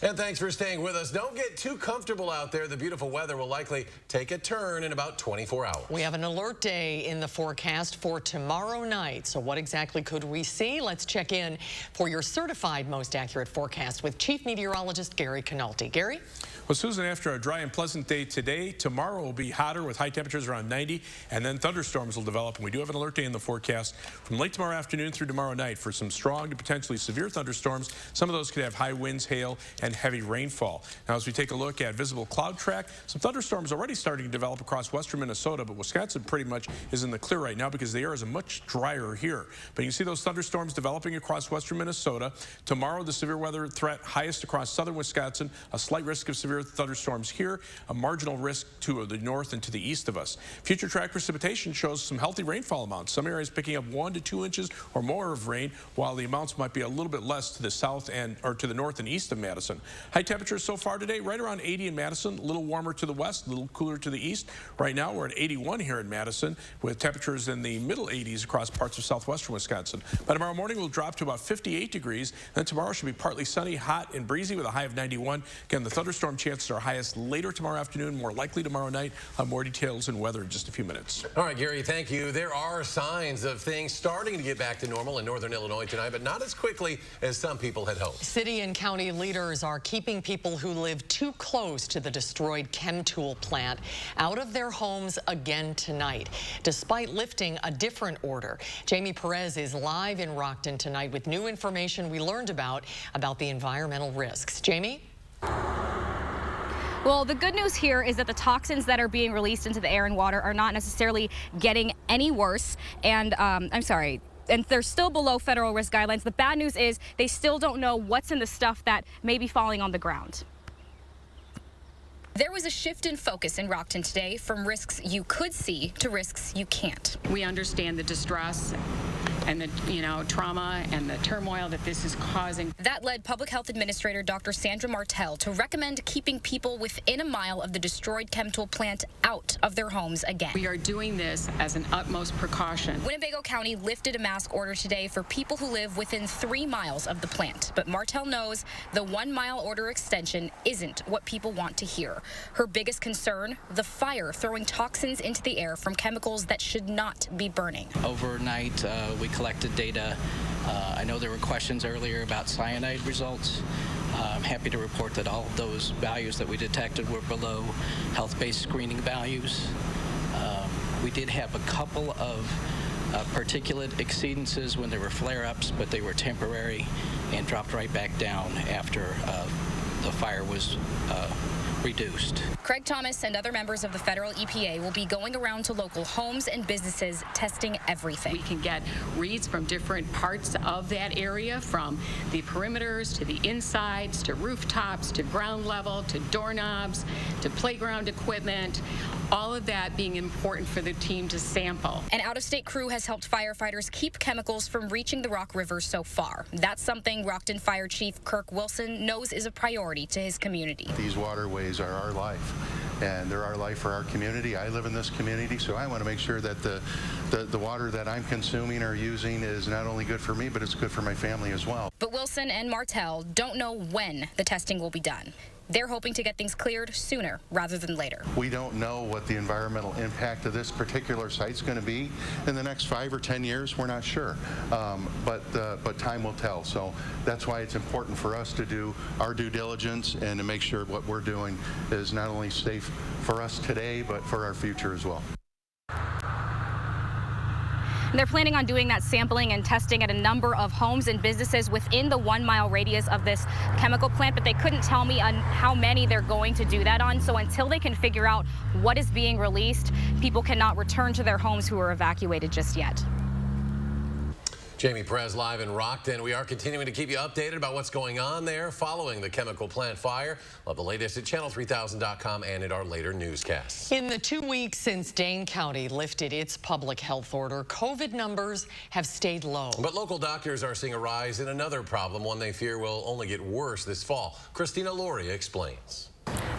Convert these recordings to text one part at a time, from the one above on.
And thanks for staying with us. Don't get too comfortable out there. The beautiful weather will likely take a turn in about 24 hours. We have an alert day in the forecast for tomorrow night. So what exactly could we see? Let's check in for your certified most accurate forecast with Chief Meteorologist Gary Canalti. Gary? Well, Susan, after a dry and pleasant day today, tomorrow will be hotter with high temperatures around 90, and then thunderstorms will develop. And we do have an alert day in the forecast from late tomorrow afternoon through tomorrow night for some strong to potentially severe thunderstorms. Some of those could have high winds, hail, and heavy rainfall. Now, as we take a look at visible cloud track, some thunderstorms already starting to develop across western Minnesota, but Wisconsin pretty much is in the clear right now because the air is much drier here. But you can see those thunderstorms developing across western Minnesota. Tomorrow, the severe weather threat highest across southern Wisconsin, a slight risk of severe thunderstorms here, a marginal risk to the north and to the east of us. Future track precipitation shows some healthy rainfall amounts. Some areas picking up 1 to 2 inches or more of rain, while the amounts might be a little bit less to the south or to the north and east of Madison. High temperatures so far today, right around 80 in Madison, a little warmer to the west, a little cooler to the east. Right now, we're at 81 here in Madison, with temperatures in the middle 80s across parts of southwestern Wisconsin. By tomorrow morning, we'll drop to about 58 degrees. Then tomorrow should be partly sunny, hot, and breezy with a high of 91. Again, the thunderstorm chances are highest later tomorrow afternoon, more likely tomorrow night. More details and weather in just a few minutes. All right, Gary, thank you. There are signs of things starting to get back to normal in northern Illinois tonight, but not as quickly as some people had hoped. City and county leaders are keeping people who live too close to the destroyed chem tool plant out of their homes again tonight, despite lifting a different order. Jamie Perez is live in Rockton tonight with new information we learned about the environmental risks. Jamie? Well, the good news here is that the toxins that are being released into the air and water are not necessarily getting any worse. And and they're still below federal risk guidelines. The bad news is they still don't know what's in the stuff that may be falling on the ground. There was a shift in focus in Rockton today from risks you could see to risks you can't. We understand the distress and the trauma and the turmoil that this is causing. That led Public Health Administrator Dr. Sandra Martell to recommend keeping people within a mile of the destroyed chem tool plant out of their homes again. We are doing this as an utmost precaution. Winnebago County lifted a mask order today for people who live within 3 miles of the plant. But Martell knows the 1 mile order extension isn't what people want to hear. Her biggest concern, the fire throwing toxins into the air from chemicals that should not be burning. Overnight, we collected data. I know there were questions earlier about cyanide results. I'm happy to report that all of those values that we detected were below health-based screening values. We did have a couple of particulate exceedances when there were flare-ups, but they were temporary and dropped right back down after the fire was reduced. Craig Thomas and other members of the federal EPA will be going around to local homes and businesses testing everything. We can get reads from different parts of that area, from the perimeters to the insides to rooftops to ground level to doorknobs to playground equipment, all of that being important for the team to sample. An out-of-state crew has helped firefighters keep chemicals from reaching the Rock River so far. That's something Rockton Fire Chief Kirk Wilson knows is a priority to his community. These waterways are our life, and they're our life for our community. I live in this community, so I want to make sure that the water that I'm consuming or using is not only good for me, but it's good for my family as well. But Wilson and Martell don't know when the testing will be done. They're hoping to get things cleared sooner rather than later. We don't know what the environmental impact of this particular site is going to be in the next 5 or 10 years. We're not sure, but time will tell. So that's why it's important for us to do our due diligence and to make sure what we're doing is not only safe for us today, but for our future as well. And they're planning on doing that sampling and testing at a number of homes and businesses within the 1 mile radius of this chemical plant, but they couldn't tell me on how many they're going to do that on. So until they can figure out what is being released, people cannot return to their homes who are evacuated just yet. Jamie Perez live in Rockton. We are continuing to keep you updated about what's going on there following the chemical plant fire. We'll have the latest at channel3000.com and at our later newscasts. In the 2 weeks since Dane County lifted its public health order, COVID numbers have stayed low. But local doctors are seeing a rise in another problem, one they fear will only get worse this fall. Christina Lauria explains.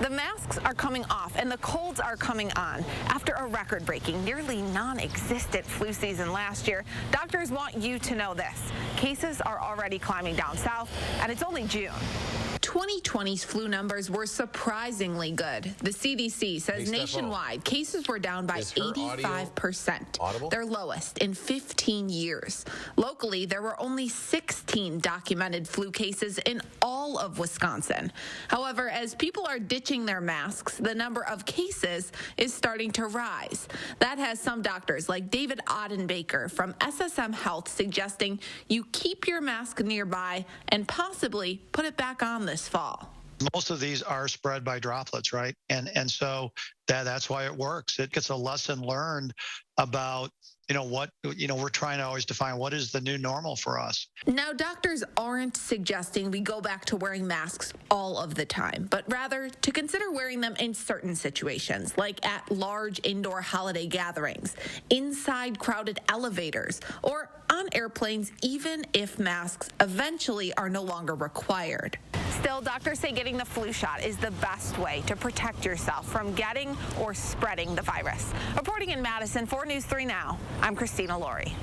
The masks are coming off and the colds are coming on. After a record-breaking, nearly non-existent flu season last year, doctors want you to know this. Cases are already climbing down south, and it's only June. 2020's flu numbers were surprisingly good. The CDC says nationwide cases were down by 85%, their lowest in 15 years. Locally, there were only 16 documented flu cases in all of Wisconsin. However, as people are ditching their masks, the number of cases is starting to rise. That has some doctors like David Odenbaker from SSM Health suggesting you keep your mask nearby and possibly put it back on this fall. Most of these are spread by droplets, right? And so that's why it works. It gets a lesson learned about, we're trying to always define what is the new normal for us. Now, doctors aren't suggesting we go back to wearing masks all of the time, but rather to consider wearing them in certain situations, like at large indoor holiday gatherings, inside crowded elevators, or on airplanes, even if masks eventually are no longer required. Still, doctors say getting the flu shot is the best way to protect yourself from getting or spreading the virus. Reporting in Madison, 4 News 3 Now, I'm Christina Laurie.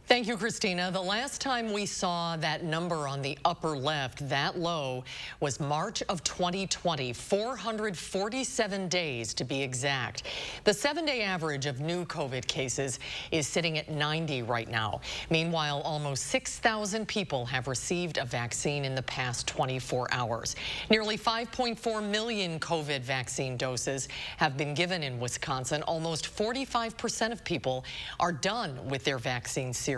Thank you, Christina. The last time we saw that number on the upper left, that low, was March of 2020, 447 days to be exact. The 7-day average of new COVID cases is sitting at 90 right now. Meanwhile, almost 6,000 people have received a vaccine in the past 24 hours. Nearly 5.4 million COVID vaccine doses have been given in Wisconsin. Almost 45% of people are done with their vaccine series,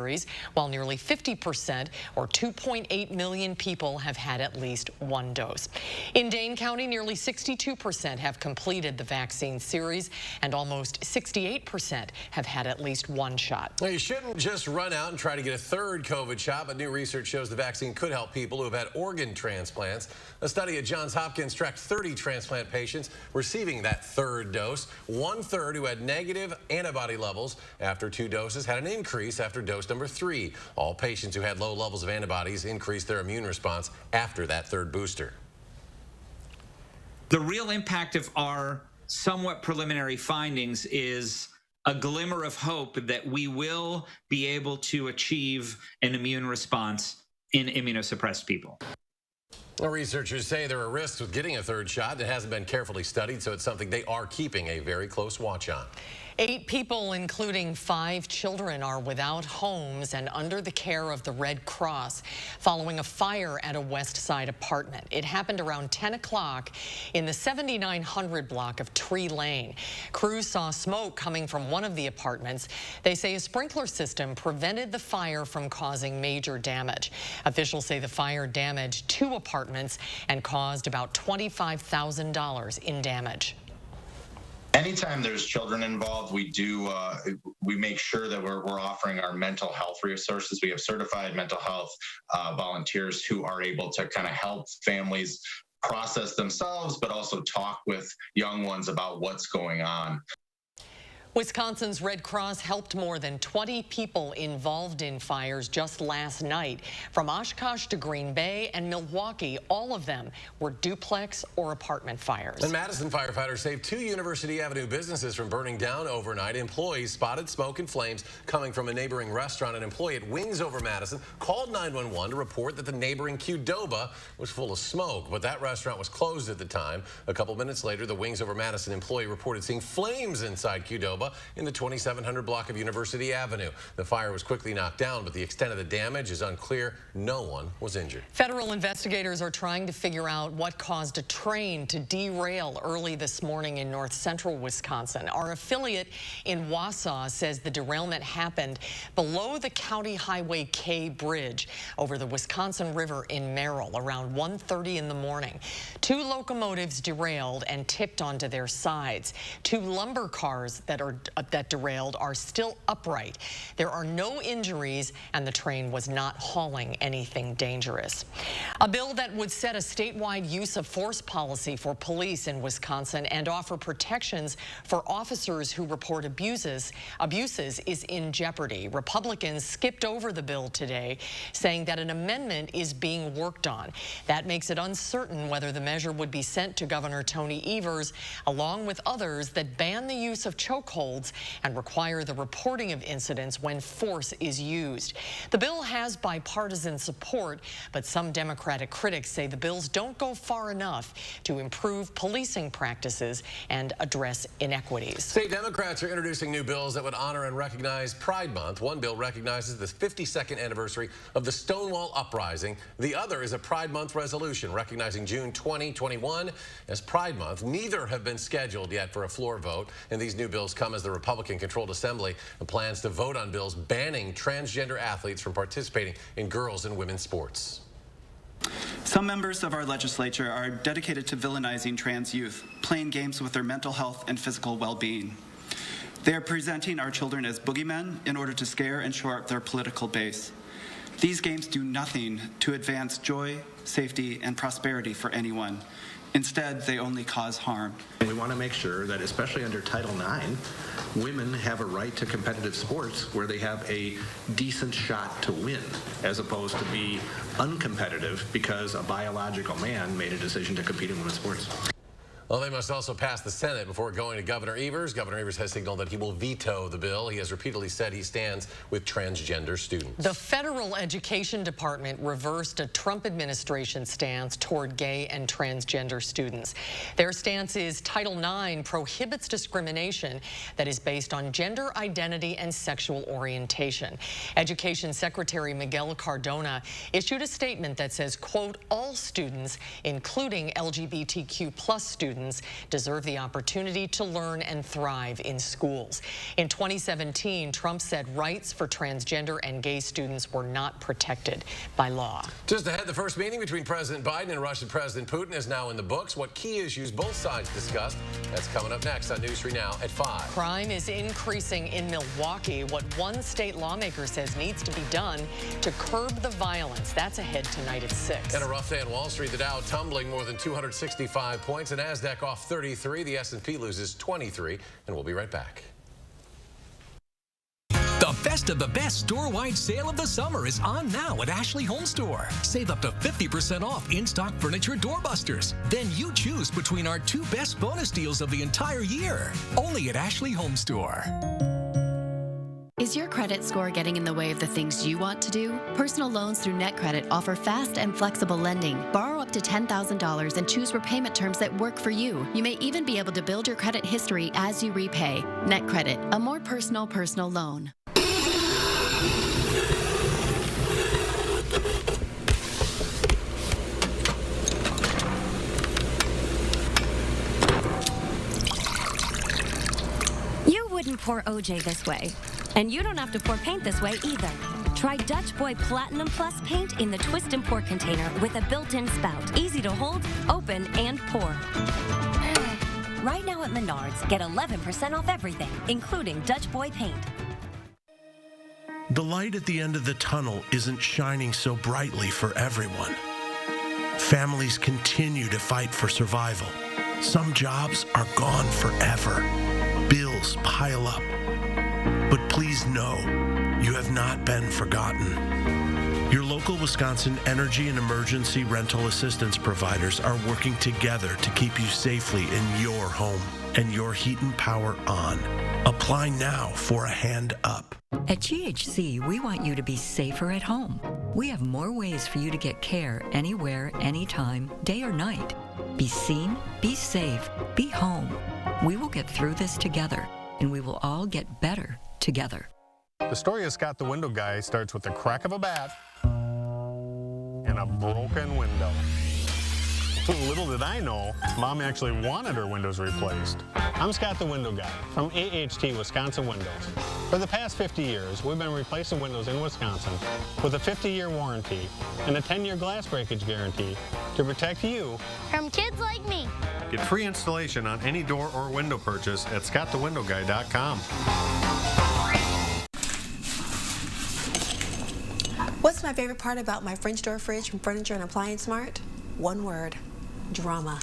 while nearly 50%, or 2.8 million people, have had at least one dose. In Dane County, nearly 62% have completed the vaccine series, and almost 68% have had at least one shot. Well, you shouldn't just run out and try to get a third COVID shot, but new research shows the vaccine could help people who have had organ transplants. A study at Johns Hopkins tracked 30 transplant patients receiving that third dose. 1/3 who had negative antibody levels after 2 doses had an increase after dose number 3. All patients who had low levels of antibodies increased their immune response after that third booster. The real impact of our somewhat preliminary findings is a glimmer of hope that we will be able to achieve an immune response in immunosuppressed people. Well, researchers say there are risks with getting a third shot. It hasn't been carefully studied, so it's something they are keeping a very close watch on. 8 people, including 5 children, are without homes and under the care of the Red Cross following a fire at a West Side apartment. It happened around 10 o'clock in the 7900 block of Tree Lane. Crews saw smoke coming from one of the apartments. They say a sprinkler system prevented the fire from causing major damage. Officials say the fire damaged 2 apartments and caused about $25,000 in damage. Anytime there's children involved, we make sure that we're offering our mental health resources. We have certified mental health volunteers who are able to kind of help families process themselves, but also talk with young ones about what's going on. Wisconsin's Red Cross helped more than 20 people involved in fires just last night. From Oshkosh to Green Bay and Milwaukee, all of them were duplex or apartment fires. And Madison firefighters saved 2 University Avenue businesses from burning down overnight. Employees spotted smoke and flames coming from a neighboring restaurant. An employee at Wings Over Madison called 911 to report that the neighboring Qdoba was full of smoke, but that restaurant was closed at the time. A couple minutes later, the Wings Over Madison employee reported seeing flames inside Qdoba in the 2700 block of University Avenue. The fire was quickly knocked down, but the extent of the damage is unclear. No one was injured. Federal investigators are trying to figure out what caused a train to derail early this morning in north central Wisconsin. Our affiliate in Wausau says the derailment happened below the County Highway K bridge over the Wisconsin River in Merrill around 1:30 in the morning. 2 locomotives derailed and tipped onto their sides. 2 lumber cars that derailed are still upright. There are no injuries, and the train was not hauling anything dangerous. A bill that would set a statewide use of force policy for police in Wisconsin and offer protections for officers who report abuses is in jeopardy. Republicans skipped over the bill today, saying that an amendment is being worked on. That makes it uncertain whether the measure would be sent to Governor Tony Evers, along with others that ban the use of chokeholds chokeholds and require the reporting of incidents when force is used. The bill has bipartisan support, but some Democratic critics say the bills don't go far enough to improve policing practices and address inequities. State Democrats are introducing new bills that would honor and recognize Pride Month. One bill recognizes the 52nd anniversary of the Stonewall Uprising. The other is a Pride Month resolution recognizing June 2021 as Pride Month. Neither have been scheduled yet for a floor vote, and these new bills come as the Republican-controlled Assembly plans to vote on bills banning transgender athletes from participating in girls' and women's sports. Some members of our legislature are dedicated to villainizing trans youth, playing games with their mental health and physical well-being. They are presenting our children as boogeymen in order to scare and shore up their political base. These games do nothing to advance joy, safety, and prosperity for anyone. Instead, they only cause harm. We want to make sure that, especially under Title IX, women have a right to competitive sports where they have a decent shot to win, as opposed to be uncompetitive because a biological man made a decision to compete in women's sports. Well, they must also pass the Senate before going to Governor Evers. Governor Evers has signaled that he will veto the bill. He has repeatedly said he stands with transgender students. The federal education department reversed a Trump administration stance toward gay and transgender students. Their stance is Title IX prohibits discrimination that is based on gender identity and sexual orientation. Education Secretary Miguel Cardona issued a statement that says, quote, all students, including LGBTQ+ students, deserve the opportunity to learn and thrive in schools. In 2017, Trump said rights for transgender and gay students were not protected by law. Just ahead, the first meeting between President Biden and Russian President Putin is now in the books. What key issues both sides discussed? That's coming up next on News 3 Now at 5. Crime is increasing in Milwaukee. What one state lawmaker says needs to be done to curb the violence. That's ahead tonight at 6. And a rough day on Wall Street. The Dow tumbling more than 265 points. And NASDAQ off 33. The S&P loses 23. And we'll be right back. The best of the best store-wide sale of the summer is on now at Ashley Home Store. Save up to 50% off in-stock furniture doorbusters. Then you choose between our 2 best bonus deals of the entire year. Only at Ashley Home Store. Is your credit score getting in the way of the things you want to do? Personal loans through NetCredit offer fast and flexible lending. Borrow up to $10,000 and choose repayment terms that work for you. You may even be able to build your credit history as you repay. NetCredit, a more personal loan. You wouldn't pour OJ this way. And you don't have to pour paint this way either. Try Dutch Boy Platinum Plus paint in the twist and pour container with a built-in spout. Easy to hold, open, and pour. Right now at Menards, get 11% off everything, including Dutch Boy paint. The light at the end of the tunnel isn't shining so brightly for everyone. Families continue to fight for survival. Some jobs are gone forever. Bills pile up. But please know, you have not been forgotten. Your local Wisconsin energy and emergency rental assistance providers are working together to keep you safely in your home and your heat and power on. Apply now for a hand up. At GHC, we want you to be safer at home. We have more ways for you to get care anywhere, anytime, day or night. Be seen, be safe, be home. We will get through this together, and we will all get better together. The story of Scott the Window Guy starts with the crack of a bat and a broken window. Little did I know, Mom actually wanted her windows replaced. I'm Scott the Window Guy from AHT Wisconsin Windows. For the past 50 years, we've been replacing windows in Wisconsin with a 50-year warranty and a 10-year glass breakage guarantee to protect you from kids like me. Get free installation on any door or window purchase at scottthewindowguy.com. What's my favorite part about my French door fridge from Furniture and Appliance Mart? One word: drama.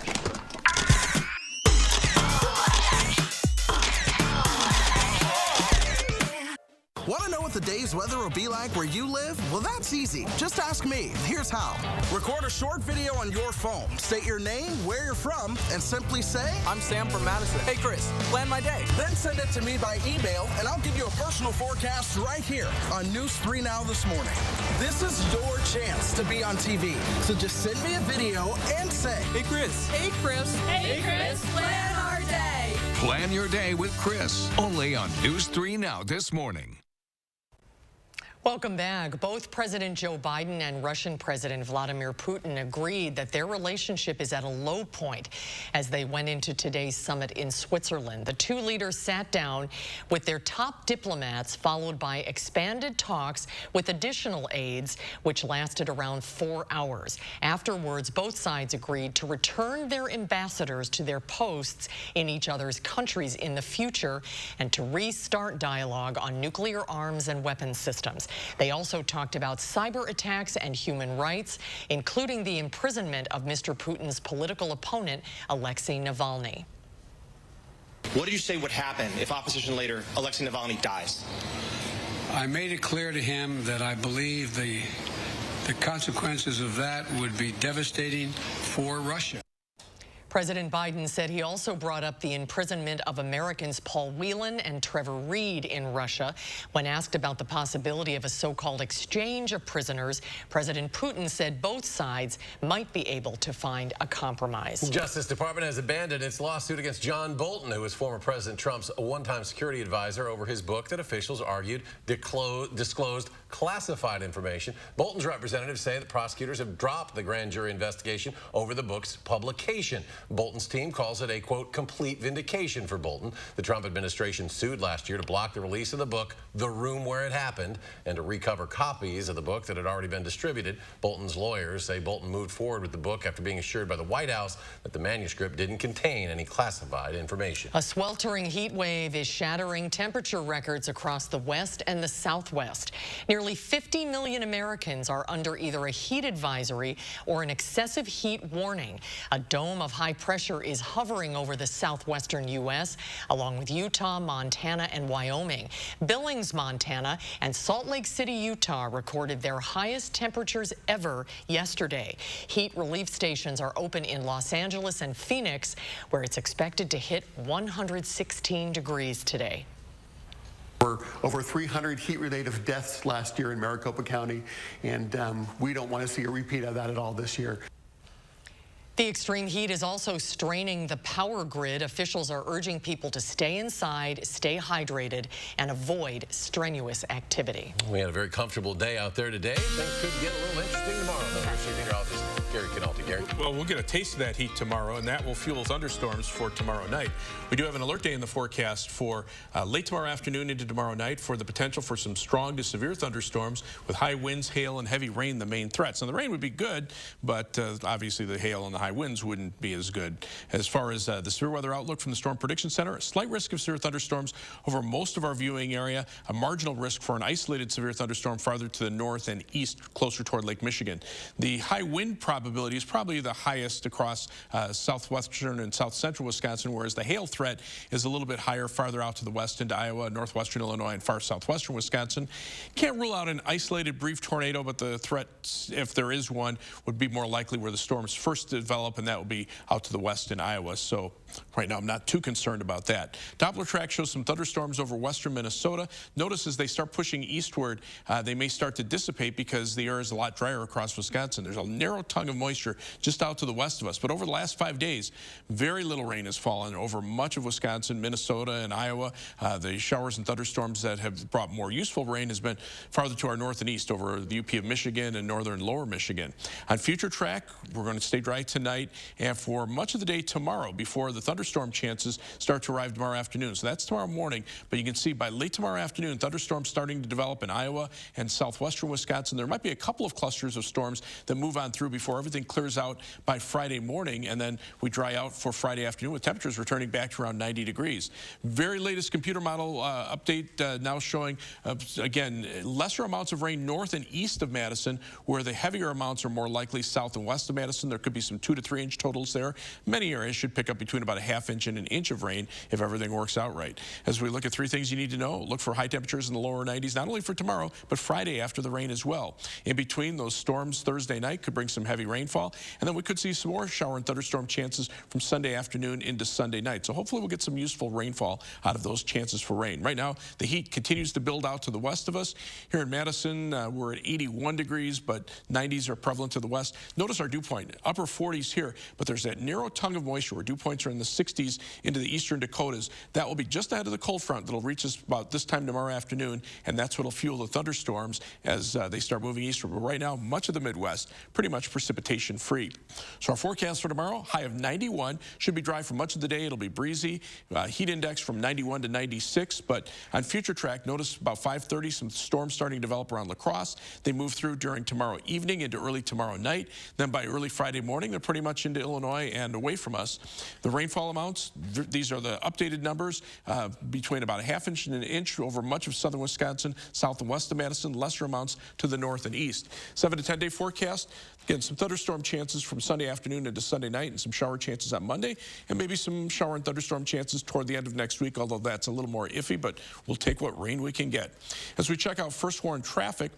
Want to know what the day's weather will be like where you live? Well, that's easy. Just ask me. Here's how. Record a short video on your phone. State your name, where you're from, and simply say, I'm Sam from Madison. Hey, Chris, plan my day. Then send it to me by email, and I'll give you a personal forecast right here on News 3 Now this morning. This is your chance to be on TV. So just send me a video and say, Hey, Chris. Hey, Chris. Hey, Chris, plan our day. Plan your day with Chris, only on News 3 Now this morning. Welcome back. Both President Joe Biden and Russian President Vladimir Putin agreed that their relationship is at a low point as they went into today's summit in Switzerland. The two leaders sat down with their top diplomats, followed by expanded talks with additional aides, which lasted around 4 hours. Afterwards, both sides agreed to return their ambassadors to their posts in each other's countries in the future and to restart dialogue on nuclear arms and weapons systems. They also talked about cyber attacks and human rights, including the imprisonment of Mr. Putin's political opponent, Alexei Navalny. What do you say would happen if opposition leader Alexei Navalny dies? I made it clear to him that I believe the consequences of that would be devastating for Russia. President Biden said he also brought up the imprisonment of Americans Paul Whelan and Trevor Reed in Russia. When asked about the possibility of a so-called exchange of prisoners, President Putin said both sides might be able to find a compromise. The Justice Department has abandoned its lawsuit against John Bolton, who was former President Trump's one-time security advisor, over his book that officials argued disclosed classified information. Bolton's representatives say that prosecutors have dropped the grand jury investigation over the book's publication. Bolton's team calls it a, quote, complete vindication for Bolton. The Trump administration sued last year to block the release of the book, The Room Where It Happened, and to recover copies of the book that had already been distributed. Bolton's lawyers say Bolton moved forward with the book after being assured by the White House that the manuscript didn't contain any classified information. A sweltering heat wave is shattering temperature records across the West and the Southwest. Nearly 50 million Americans are under either a heat advisory or an excessive heat warning. A dome of high pressure is hovering over the southwestern U.S., along with Utah, Montana, and Wyoming. Billings, Montana, and Salt Lake City, Utah recorded their highest temperatures ever yesterday. Heat relief stations are open in Los Angeles and Phoenix, where it's expected to hit 116 degrees today. Over 300 heat-related deaths last year in Maricopa County, and we don't want to see a repeat of that at all this year. The extreme heat is also straining the power grid. Officials are urging people to stay inside, stay hydrated, and avoid strenuous activity. We had a very comfortable day out there today. Things could get a little interesting tomorrow. Chief Meteorologist Gary Canalti. Gary. Well, we'll get a taste of that heat tomorrow, and that will fuel thunderstorms for tomorrow night. We do have an alert day in the forecast for late tomorrow afternoon into tomorrow night for the potential for some strong to severe thunderstorms with high winds, hail, and heavy rain the main threats. Now, the rain would be good, but obviously the hail and the high winds wouldn't be as good. As far as the severe weather outlook from the Storm Prediction Center, a slight risk of severe thunderstorms over most of our viewing area, a marginal risk for an isolated severe thunderstorm farther to the north and east, closer toward Lake Michigan. The high wind probability is probably the highest across southwestern and south central Wisconsin, whereas the hail threat is a little bit higher farther out to the west into Iowa, northwestern Illinois, and far southwestern Wisconsin. Can't rule out an isolated brief tornado, but the threat, if there is one, would be more likely where the storms first develop, and that will be out to the west in Iowa. So right now I'm not too concerned about that. Doppler track shows some thunderstorms over western Minnesota. Notice as they start pushing eastward, they may start to dissipate because the air is a lot drier across Wisconsin. There's a narrow tongue of moisture just out to the west of us. But over the last 5 days, very little rain has fallen over much of Wisconsin, Minnesota, and Iowa. The showers and thunderstorms that have brought more useful rain has been farther to our north and east over the UP of Michigan and northern lower Michigan. On future track, we're going to stay dry tonight and for much of the day tomorrow before the thunderstorm chances start to arrive tomorrow afternoon. So that's tomorrow morning, but you can see by late tomorrow afternoon, thunderstorms starting to develop in Iowa and southwestern Wisconsin. There might be a couple of clusters of storms that move on through before everything clears out by Friday morning, and then we dry out for Friday afternoon with temperatures returning back to around 90 degrees. Very latest computer model update now showing, again, lesser amounts of rain north and east of Madison, where the heavier amounts are more likely south and west of Madison. There could be some 2 to 3 inch totals there. Many areas should pick up between about about a half inch and an inch of rain if everything works out right. As we look at 3 things you need to know, look for high temperatures in the lower 90s, not only for tomorrow, but Friday after the rain as well. In between, those storms Thursday night could bring some heavy rainfall, and then we could see some more shower and thunderstorm chances from Sunday afternoon into Sunday night. So hopefully we'll get some useful rainfall out of those chances for rain. Right now, the heat continues to build out to the west of us. Here in Madison, we're at 81 degrees, but 90s are prevalent to the west. Notice our dew point, upper 40s here, but there's that narrow tongue of moisture where dew points are in the 60s into the eastern Dakotas. That will be just ahead of the cold front that'll reach us about this time tomorrow afternoon, and that's what will fuel the thunderstorms as they start moving eastward. But right now, much of the Midwest, pretty much precipitation free. So our forecast for tomorrow, high of 91, should be dry for much of the day. It'll be breezy. Heat index from 91 to 96, but on future track, notice about 5:30, some storms starting to develop around La Crosse. They move through during tomorrow evening into early tomorrow night. Then by early Friday morning, they're pretty much into Illinois and away from us. The rainfall amounts, these are the updated numbers, between about a half inch and an inch over much of southern Wisconsin, south and west of Madison, lesser amounts to the north and east. 7 to 10 day forecast. Again, some thunderstorm chances from Sunday afternoon into Sunday night and some shower chances on Monday, and maybe some shower and thunderstorm chances toward the end of next week, although that's a little more iffy, but we'll take what rain we can get. As we check out first warn traffic,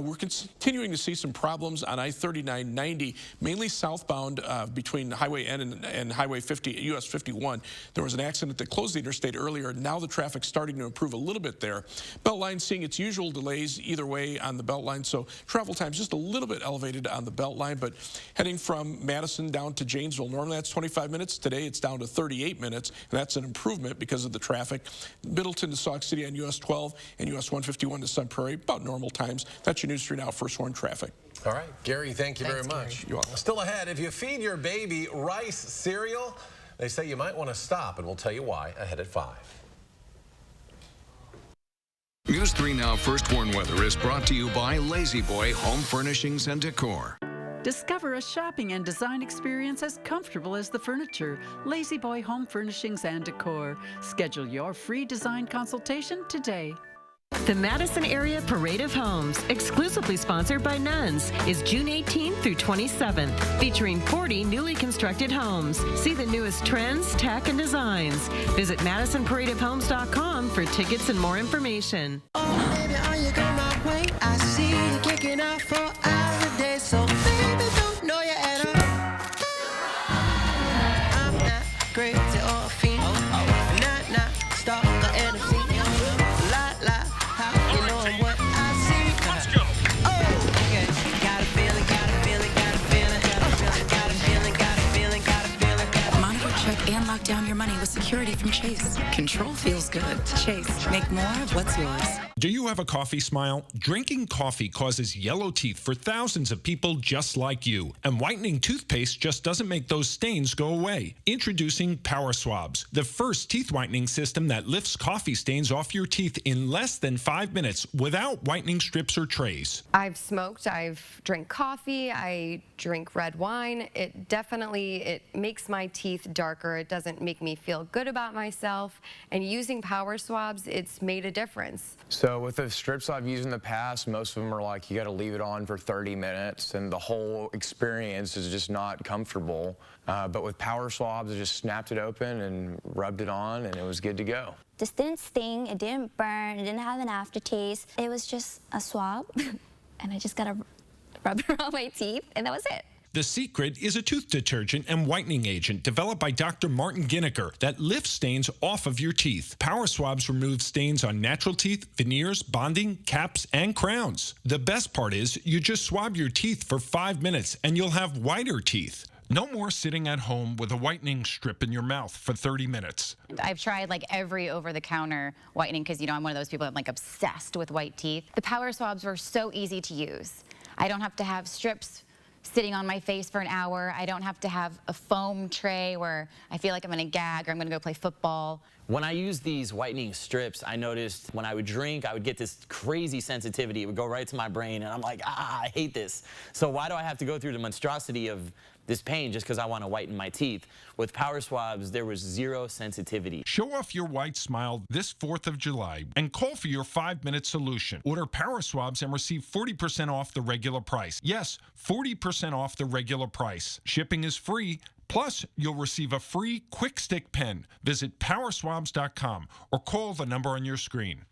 we're continuing to see some problems on I-3990, mainly southbound between Highway N and Highway 50, US 51. There was an accident that closed the interstate earlier. Now the traffic's starting to improve a little bit there. Beltline seeing its usual delays either way on the Beltline, so travel time's just a little bit elevated on the Beltline, but heading from Madison down to Janesville, normally that's 25 minutes. Today it's down to 38 minutes, and that's an improvement because of the traffic. Middleton to Sauk City on US 12 and US 151 to Sun Prairie, about normal times. That's your News 3 Now first warn traffic. All right, Gary, thank you very much. You're welcome. Still ahead, if you feed your baby rice cereal, they say you might want to stop, and we'll tell you why ahead at 5. News 3 Now First Warn Weather is brought to you by Lazy Boy Home Furnishings and Decor. Discover a shopping and design experience as comfortable as the furniture. Lazy Boy Home Furnishings and Decor. Schedule your free design consultation today. The Madison Area Parade of Homes, exclusively sponsored by Nuns, is June 18th through 27th, featuring 40 newly constructed homes. See the newest trends, tech, and designs. Visit MadisonParadeOfHomes.com for tickets and more information. Oh, baby, are you going my way? I see you kicking off 4 hours a day, so baby, don't know you at all. I'm not crazy or a fiend. Not stalker and a fiend. And lock down your money with security from Chase. Control feels good. Chase, make more of what's yours. Do you have a coffee smile? Drinking coffee causes yellow teeth for thousands of people just like you. And whitening toothpaste just doesn't make those stains go away. Introducing Power Swabs, the first teeth whitening system that lifts coffee stains off your teeth in less than 5 minutes without whitening strips or trays. I've smoked, I've drank coffee, I drink red wine. It makes my teeth darker. It doesn't make me feel good about myself. And using Power Swabs, it's made a difference. So with the strips I've used in the past, most of them are like, you got to leave it on for 30 minutes, and the whole experience is just not comfortable. But with Power Swabs, I just snapped it open and rubbed it on, and it was good to go. This didn't sting, it didn't burn, it didn't have an aftertaste. It was just a swab, and I just got to rub it on my teeth, and that was it. The Secret is a tooth detergent and whitening agent developed by Dr. Martin Ginniker that lifts stains off of your teeth. Power Swabs remove stains on natural teeth, veneers, bonding, caps, and crowns. The best part is you just swab your teeth for 5 minutes and you'll have whiter teeth. No more sitting at home with a whitening strip in your mouth for 30 minutes. I've tried like every over-the-counter whitening because, I'm one of those people that's like obsessed with white teeth. The Power Swabs were so easy to use. I don't have to have strips sitting on my face for an hour. I don't have to have a foam tray where I feel like I'm gonna gag or I'm gonna go play football. When I use these whitening strips, I noticed when I would drink, I would get this crazy sensitivity. It would go right to my brain, and I'm like, I hate this. So why do I have to go through the monstrosity of this pain just because I want to whiten my teeth? With Power Swabs, there was zero sensitivity. Show off your white smile this 4th of July and call for your 5-minute solution. Order Power Swabs and receive 40% off the regular price. Yes, 40% off the regular price. Shipping is free. Plus, you'll receive a free quick stick pen. Visit powerswabs.com or call the number on your screen.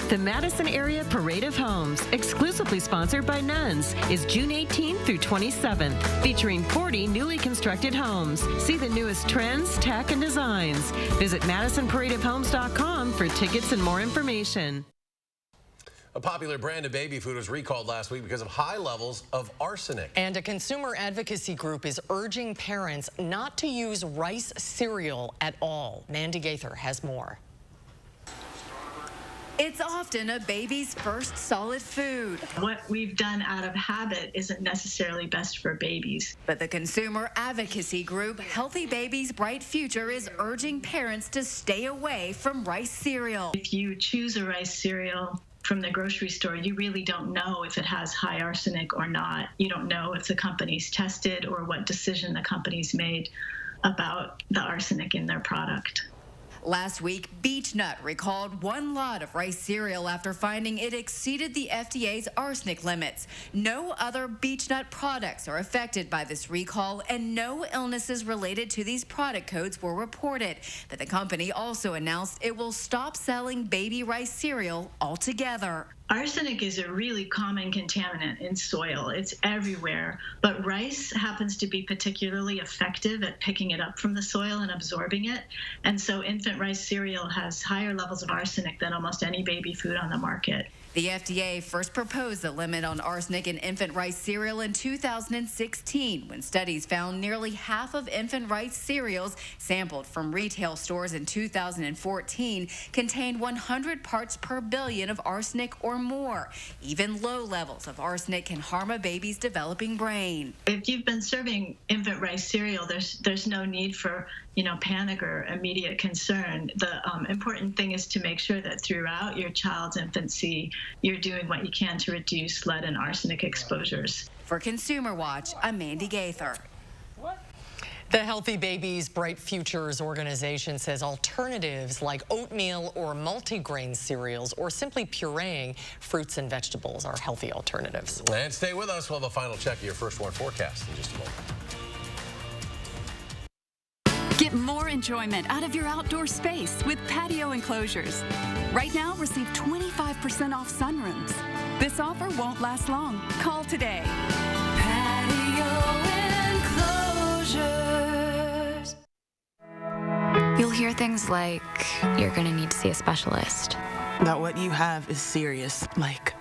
The Madison Area Parade of Homes, exclusively sponsored by Nuns, is June 18th through 27th, featuring 40 newly constructed homes. See the newest trends, tech, and designs. Visit MadisonParadeOfHomes.com for tickets and more information. A popular brand of baby food was recalled last week because of high levels of arsenic. And a consumer advocacy group is urging parents not to use rice cereal at all. Mandy Gaither has more. It's often a baby's first solid food. What we've done out of habit isn't necessarily best for babies. But the consumer advocacy group Healthy Babies Bright Future is urging parents to stay away from rice cereal. If you choose a rice cereal from the grocery store, you really don't know if it has high arsenic or not. You don't know if the company's tested or what decision the company's made about the arsenic in their product. Last week, Beech Nut recalled one lot of rice cereal after finding it exceeded the FDA's arsenic limits. No other Beech Nut products are affected by this recall, and no illnesses related to these product codes were reported. But the company also announced it will stop selling baby rice cereal altogether. Arsenic is a really common contaminant in soil. It's everywhere, but rice happens to be particularly effective at picking it up from the soil and absorbing it. And so infant rice cereal has higher levels of arsenic than almost any baby food on the market. The FDA first proposed a limit on arsenic in infant rice cereal in 2016, when studies found nearly half of infant rice cereals sampled from retail stores in 2014 contained 100 parts per billion of arsenic or more. Even low levels of arsenic can harm a baby's developing brain. If you've been serving infant rice cereal, there's no need for panic or immediate concern. The important thing is to make sure that throughout your child's infancy, you're doing what you can to reduce lead and arsenic exposures. For Consumer Watch, I'm Mandy Gaither. The Healthy Babies Bright Futures organization says alternatives like oatmeal or multigrain cereals or simply pureeing fruits and vegetables are healthy alternatives. And stay with us. We'll have a final check of your first warn forecast in just a moment. Get more enjoyment out of your outdoor space with patio enclosures. Right now, receive 25% off sunrooms. This offer won't last long. Call today. Patio enclosures. You'll hear things like, you're gonna need to see a specialist. That what you have is serious, like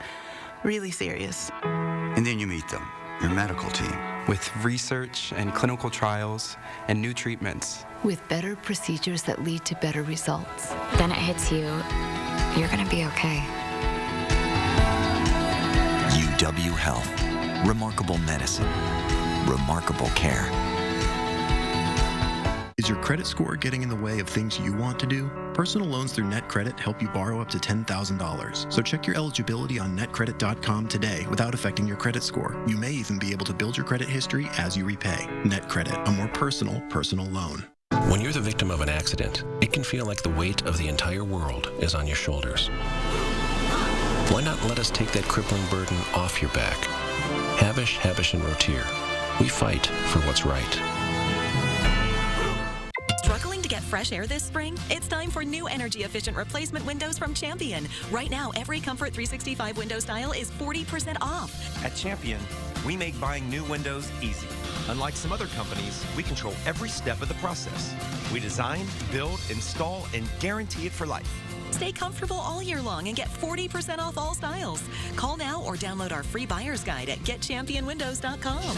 really serious. And then you meet them, your medical team. With research and clinical trials and new treatments. With better procedures that lead to better results. Then it hits you, you're gonna be okay. UW Health. Remarkable medicine. Remarkable care. Is your credit score getting in the way of things you want to do? Personal loans through NetCredit help you borrow up to $10,000. So check your eligibility on netcredit.com today without affecting your credit score. You may even be able to build your credit history as you repay. NetCredit, a more personal loan. When you're the victim of an accident, it can feel like the weight of the entire world is on your shoulders. Why not let us take that crippling burden off your back? Havish, Habish, and Rotier. We fight for what's right. Struggling to get fresh air this spring? It's time for new energy-efficient replacement windows from Champion. Right now, every Comfort 365 window style is 40% off. At Champion, we make buying new windows easy. Unlike some other companies, we control every step of the process. We design, build, install, and guarantee it for life. Stay comfortable all year long and get 40% off all styles. Call now or download our free buyer's guide at getchampionwindows.com.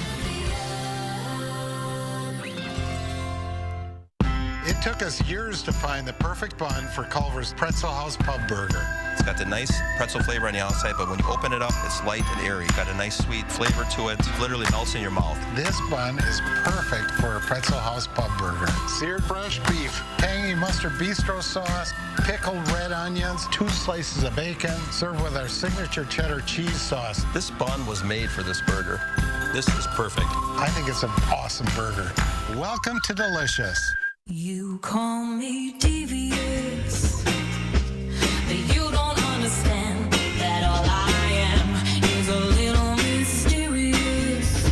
It took us years to find the perfect bun for Culver's Pretzel House Pub Burger. It's got the nice pretzel flavor on the outside, but when you open it up, it's light and airy. It's got a nice sweet flavor to it. It literally melts in your mouth. This bun is perfect for a Pretzel House Pub Burger. Seared fresh beef, tangy mustard bistro sauce, pickled red onions, 2 slices of bacon, served with our signature cheddar cheese sauce. This bun was made for this burger. This is perfect. I think it's an awesome burger. Welcome to Delicious. You call me devious, but you don't understand that all I am is a little mysterious.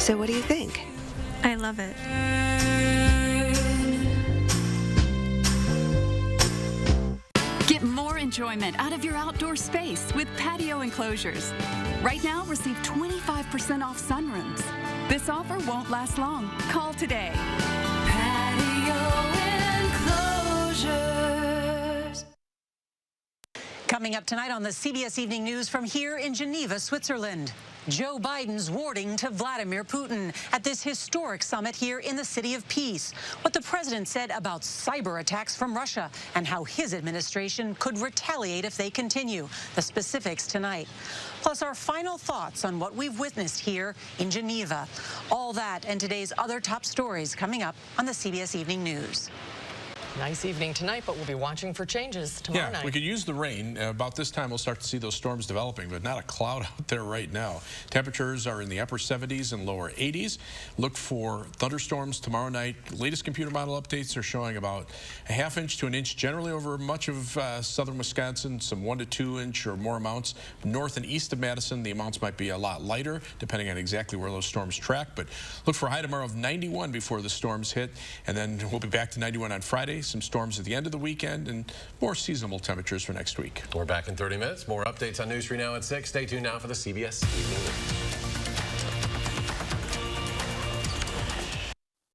So what do you think? I love it. Get more enjoyment out of your outdoor space with patio enclosures. Right now, receive 25% off sunrooms. This offer won't last long. Call today. Patio enclosures. Coming up tonight on the CBS Evening News from here in Geneva, Switzerland. Joe Biden's warning to Vladimir Putin at this historic summit here in the City of Peace. What the president said about cyber attacks from Russia and how his administration could retaliate if they continue. The specifics tonight. Plus our final thoughts on what we've witnessed here in Geneva. All that and today's other top stories coming up on the CBS Evening News. Nice evening tonight, but we'll be watching for changes tomorrow night. We could use the rain. About this time, we'll start to see those storms developing, but not a cloud out there right now. Temperatures are in the upper 70s and lower 80s. Look for thunderstorms tomorrow night. Latest computer model updates are showing about a ½ inch to an inch generally over much of southern Wisconsin, some 1 to 2 inch or more amounts. North and east of Madison, the amounts might be a lot lighter, depending on exactly where those storms track. But look for a high tomorrow of 91 before the storms hit, and then we'll be back to 91 on Friday. Some storms at the end of the weekend and more seasonable temperatures for next week. We're back in 30 minutes. More updates on News 3 Now at 6. Stay tuned now for the CBS Evening News.